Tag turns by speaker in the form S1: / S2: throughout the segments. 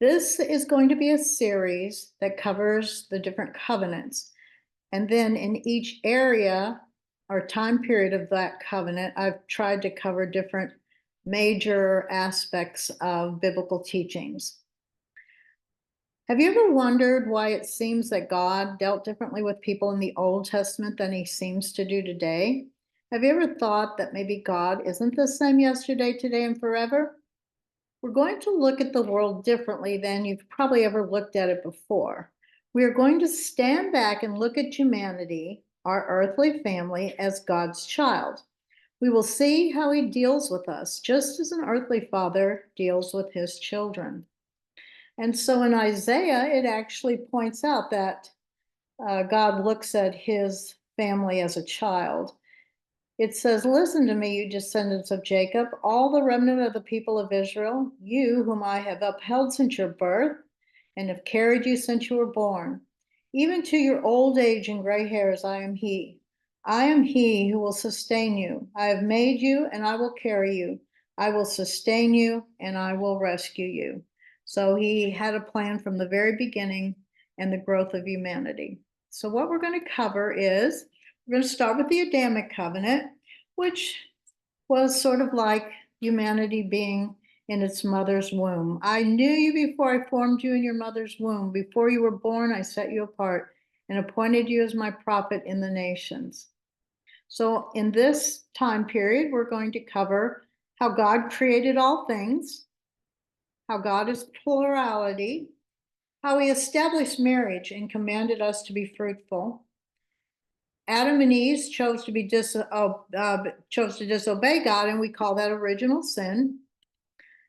S1: This is going to be a series that covers the different covenants. And then in each area or time period of that covenant, I've tried to cover different major aspects of biblical teachings. Have you ever wondered why it seems that God dealt differently with people in the Old Testament than he seems to do today? Have you ever thought that maybe God isn't the same yesterday, today, and forever? We're going to look at the world differently than you've probably ever looked at it before. We are going to stand back and look at humanity, our earthly family, as God's child. We will see how he deals with us, just as an earthly father deals with his children. And so in Isaiah, it actually points out that God looks at his family as a child. It says, "Listen to me, you descendants of Jacob, all the remnant of the people of Israel, you whom I have upheld since your birth and have carried you since you were born. Even to your old age and gray hairs, I am he. I am he who will sustain you. I have made you and I will carry you. I will sustain you and I will rescue you." So he had a plan from the very beginning and the growth of humanity. So what we're going to cover is we're going to start with the Adamic covenant, which was sort of like humanity being in its mother's womb. "I knew you before I formed you in your mother's womb. Before you were born, I set you apart and appointed you as my prophet in the nations." So in this time period, we're going to cover how God created all things, how God is plurality, how he established marriage and commanded us to be fruitful. Adam and Eve chose to disobey God, and we call that original sin.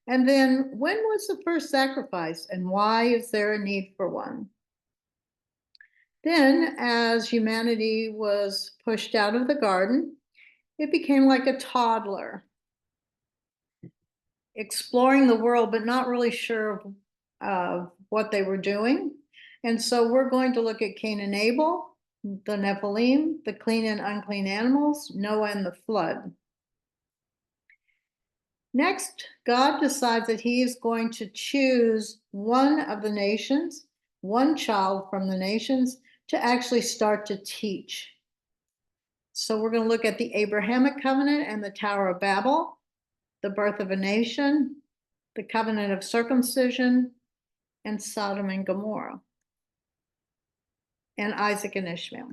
S1: And then, when was the first sacrifice, and why is there a need for one? Then, as humanity was pushed out of the garden, it became like a toddler, exploring the world, but not really sure of what they were doing. And so we're going to look at Cain and Abel, the Nephilim, the clean and unclean animals, Noah and the flood. Next, God decides that he is going to choose one of the nations, one child from the nations, to actually start to teach. So we're going to look at the Abrahamic covenant and the Tower of Babel, the birth of a nation, the covenant of circumcision, and Sodom and Gomorrah, and Isaac and Ishmael.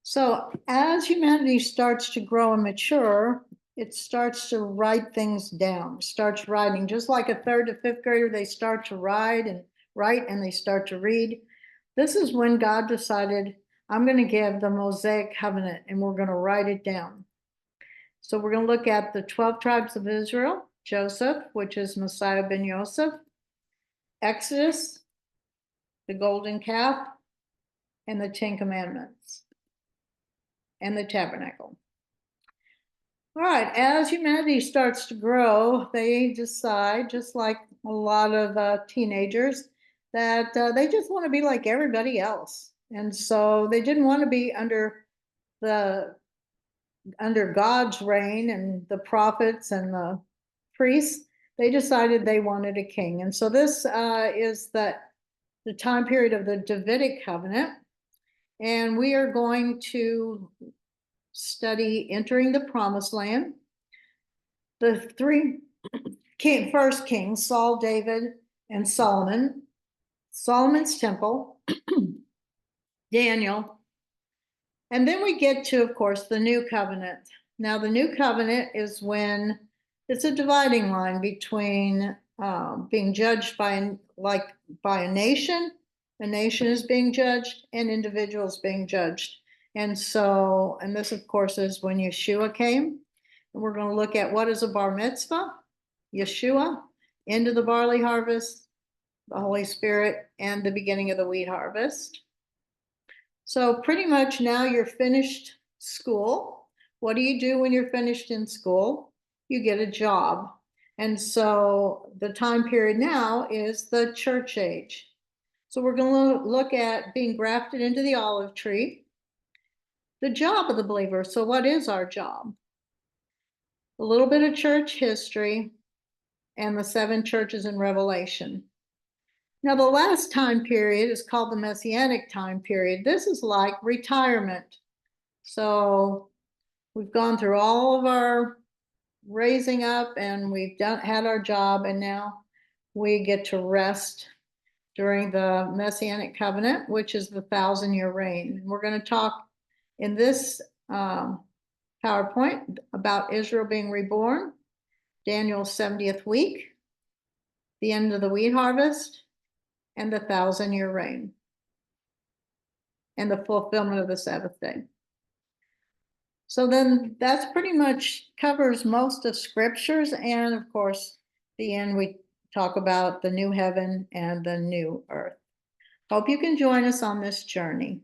S1: So as humanity starts to grow and mature, it starts to write things down, starts writing. Just like a third to fifth grader, they start to write and they start to read. This is when God decided, I'm going to give the Mosaic covenant and we're going to write it down. So we're going to look at the 12 tribes of Israel, Joseph, which is Messiah ben Yosef, Exodus, the golden calf, and the 10 commandments, and the tabernacle. All right, as humanity starts to grow, they decide, just like a lot of teenagers, that they just want to be like everybody else. And so they didn't want to be under God's reign and the prophets and the priests. They decided they wanted a king. And so this is the time period of the Davidic covenant. And we are going to study entering the promised land. The three first kings, Saul, David, and Solomon. Solomon's temple, Daniel. And then we get to, of course, the new covenant. Now, the new covenant is when it's a dividing line between being judged by a nation. A nation is being judged and individuals being judged. And so, and this, of course, is when Yeshua came. And we're going to look at what is a bar mitzvah, Yeshua, end of the barley harvest, the Holy Spirit, and the beginning of the wheat harvest. So pretty much now you're finished school. What do you do when you're finished in school? You get a job. And so the time period now is the church age. So we're going to look at being grafted into the olive tree, the job of the believer. So what is our job? A little bit of church history and the 7 churches in Revelation. Now, the last time period is called the Messianic time period. This is like retirement. So we've gone through all of our raising up and we've had our job, and now we get to rest during the Messianic covenant, which is the 1,000-year reign. We're going to talk in this PowerPoint about Israel being reborn, Daniel's 70th week, the end of the wheat harvest, and the 1,000-year reign, and the fulfillment of the Sabbath day. So then that's pretty much covers most of scriptures. And of course, the end, we talk about the new heaven and the new earth. Hope you can join us on this journey.